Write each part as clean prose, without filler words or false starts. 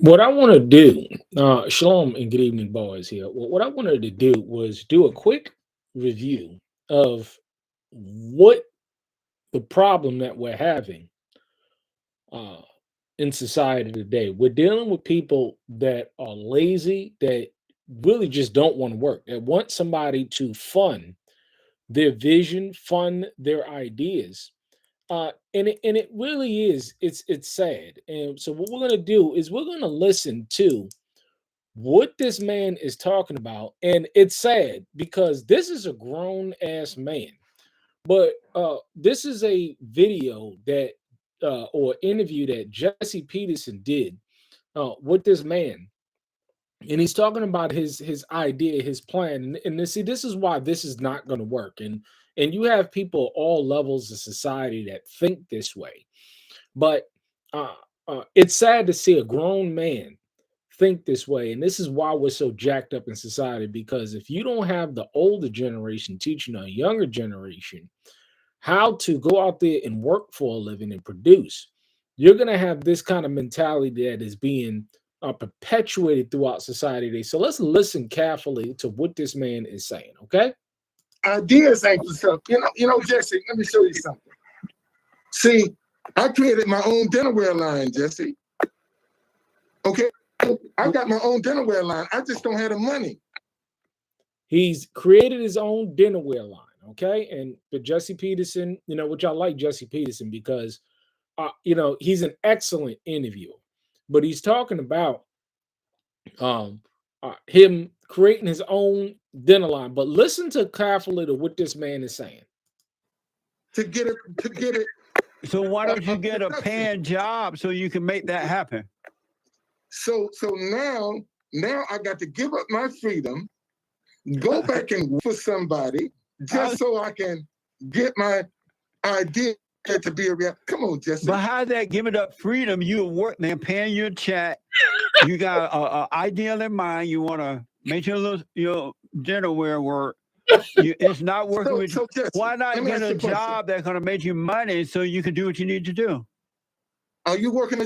What I want to do, Shalom and good evening, boys. Here. What I wanted to do was do a quick review of what the problem that we're having uh, in society today. We're dealing with people that are lazy, that really just don't want to work, that want somebody to fund their vision, fund their ideas. And it really is. It's sad. And so what we're gonna do is we're gonna listen to what this man is talking about. And it's sad because this is a grown ass man, but this is a video that or interview that Jesse Peterson did with this man, and he's talking about his idea, his plan. And see, this is why this is not going to work. And you have people all levels of society that think this way, but uh, it's sad to see a grown man think this way. And this is why we're so jacked up in society, because if you don't have the older generation teaching a younger generation how to go out there and work for a living and produce, you're going to have this kind of mentality that is being perpetuated throughout society today. So let's listen carefully to what this man is saying, okay? Ideas ain't for stuff. Jesse, let me show you something. See, I created my own dinnerware line, Jesse. Okay? I got my own dinnerware line. I just don't have the money. He's created his own dinnerware line, okay? And but Jesse Peterson, which I like Jesse Peterson because, he's an excellent interviewer. But he's talking about um, him creating his own dinner line. But listen to carefully to what this man is saying. To get it. So why don't you get a paying job so you can make that happen? So now I got to give up my freedom, go back and work for somebody just so I can get my idea to be a reality. Come on, Jesse. But how's that giving up freedom? You work, they're paying you a check. You got an ideal in mind. You want to make your dinnerware work. It's not working with you. Jesse, why not get a job that's going to make you money so you can do what you need to do? Are you working?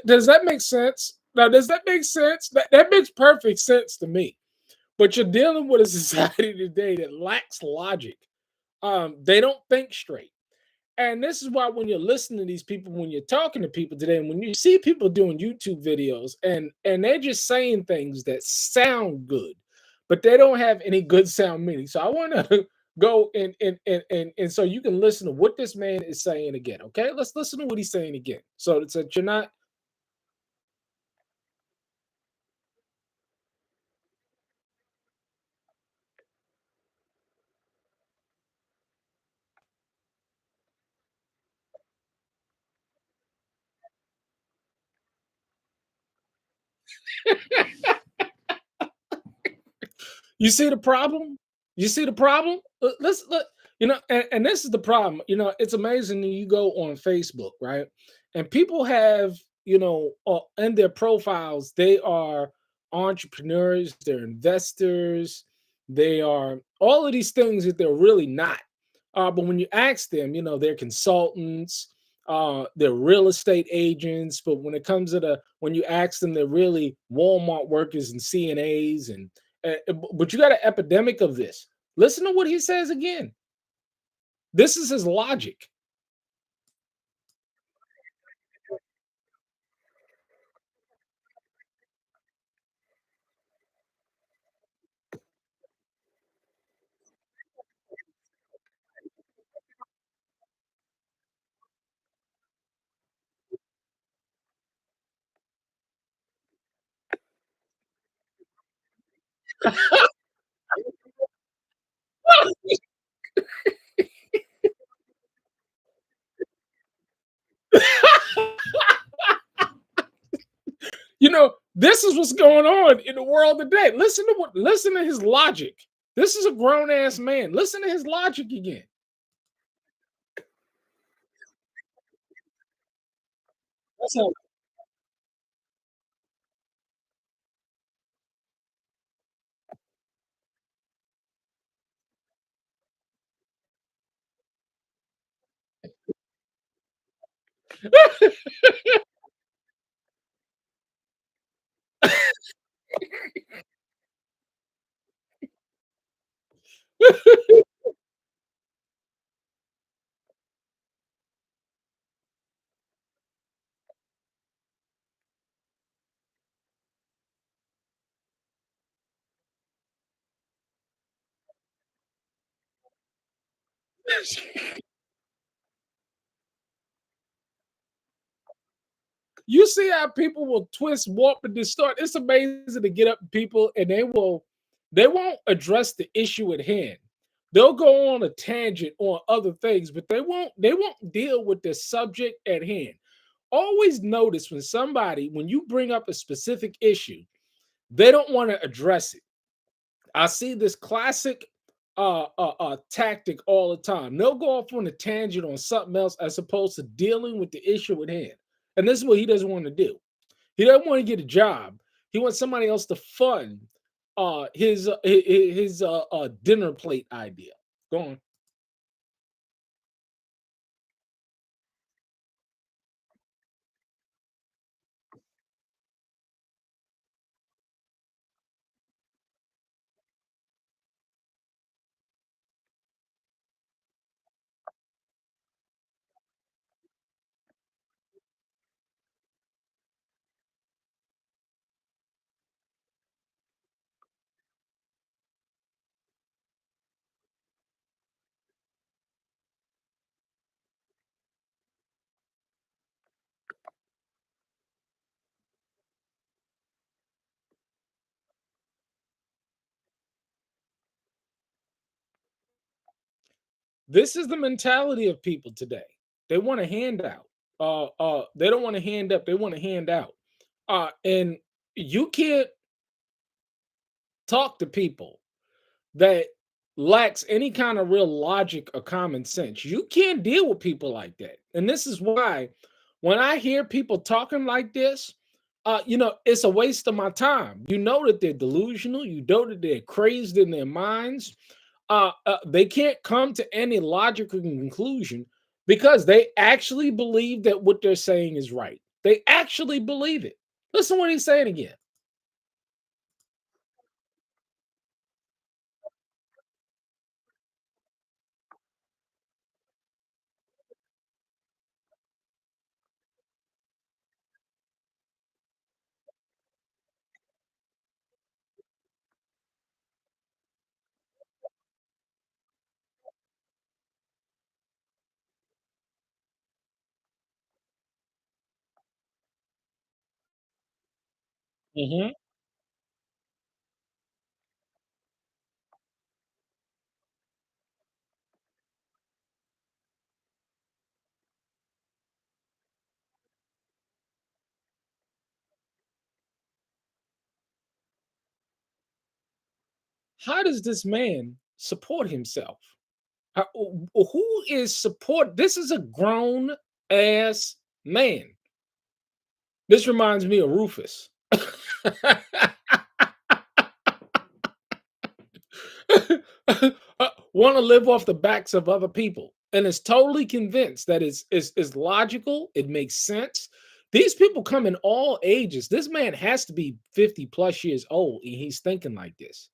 Does that make sense? Now, does that make sense? That makes perfect sense to me. But you're dealing with a society today that lacks logic. They don't think straight. And this is why when you're listening to these people, when you're talking to people today, and when you see people doing YouTube videos and they're just saying things that sound good, but they don't have any good sound meaning. So I want to go and so you can listen to what this man is saying again. Okay, let's listen to what he's saying again. So it's that you're not. You see the problem? You see the problem? Let's look. And this is the problem. It's amazing that you go on Facebook, right? And people have, in their profiles, they are entrepreneurs, they're investors, they are all of these things that they're really not. But when you ask them, they're consultants, they're real estate agents. But when it comes to when you ask them, they're really Walmart workers and CNAs but you got an epidemic of this. Listen to what he says again. This is his logic. This is what's going on in the world today. Listen to his logic. This is a grown ass man. Listen to his logic again. That's how. You see how people will twist, warp, and distort. It's amazing to get up people and they won't address the issue at hand. They'll go on a tangent on other things, but they won't deal with the subject at hand. Always notice when you bring up a specific issue, they don't want to address it. I see this classic tactic all the time. They'll go off on a tangent on something else as opposed to dealing with the issue at hand. And this is what he doesn't want to do. He doesn't want to get a job. He wants somebody else to fund his dinner plate idea. Go on. This is the mentality of people today. They want a handout. They don't want to hand up. They want to hand out. And you can't talk to people that lacks any kind of real logic or common sense. You can't deal with people like that. And this is why when I hear people talking like this, it's a waste of my time. You know that they're delusional. You know that they're crazed in their minds. They can't come to any logical conclusion because they actually believe that what they're saying is right. They actually believe it. Listen to what he's saying again. Mhm. How does this man support himself? Who is support? This is a grown ass man. This reminds me of Rufus. Want to live off the backs of other people and is totally convinced that is logical. It makes sense. These people come in all ages. This man has to be 50 plus years old and he's thinking like this.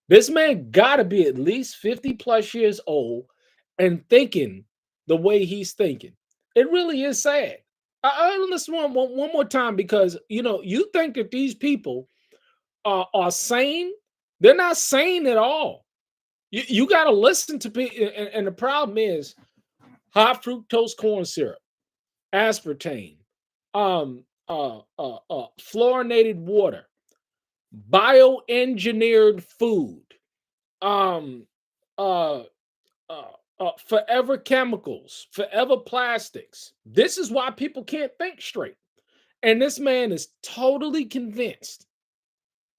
This man got to be at least 50 plus years old and thinking the way he's thinking. It really is sad. I listen one more time because you think that these people are sane. They're not sane at all. You got to listen to people, and the problem is high fructose corn syrup, aspartame, fluorinated water, bioengineered food, um, uh, forever chemicals, forever plastics. This is why people can't think straight. And this man is totally convinced.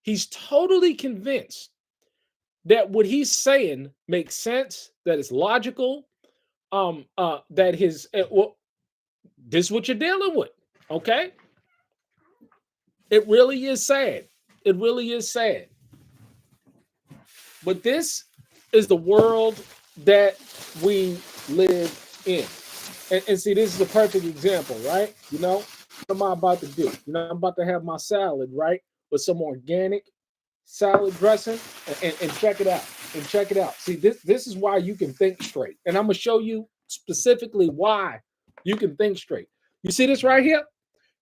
He's totally convinced that what he's saying makes sense, that it's logical, that well, this is what you're dealing with. Okay. It really is sad. It really is sad. But this is the world that we live in. And see, this is a perfect example, right? What am I about to do? I'm about to have my salad, right? With some organic salad dressing. And check it out. And check it out. See, this is why you can think straight. And I'm gonna show you specifically why you can think straight. You see this right here?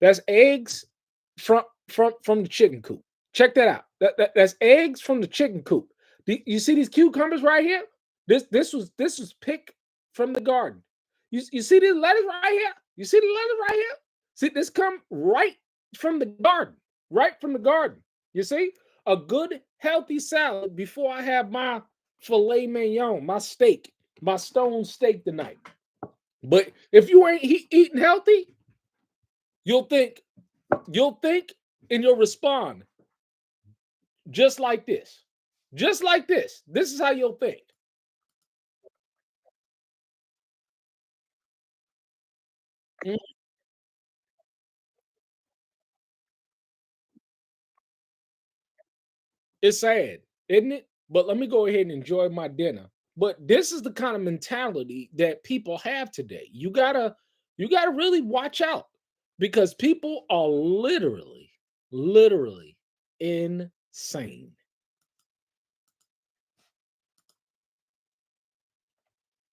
That's eggs from the chicken coop. Check that out. That's eggs from the chicken coop. You see these cucumbers right here? This was picked from the garden. You see these lettuce right here? You see the lettuce right here? See, this come right from the garden, right from the garden. You see? A good, healthy salad before I have my filet mignon, my steak, my stone steak tonight. But if you ain't eating healthy, you'll think, and you'll respond just like this. Just like this. This is how you'll think. Mm, It's sad, isn't it? But let me go ahead and enjoy my dinner. But this is the kind of mentality that people have today. You gotta really watch out because people are literally insane.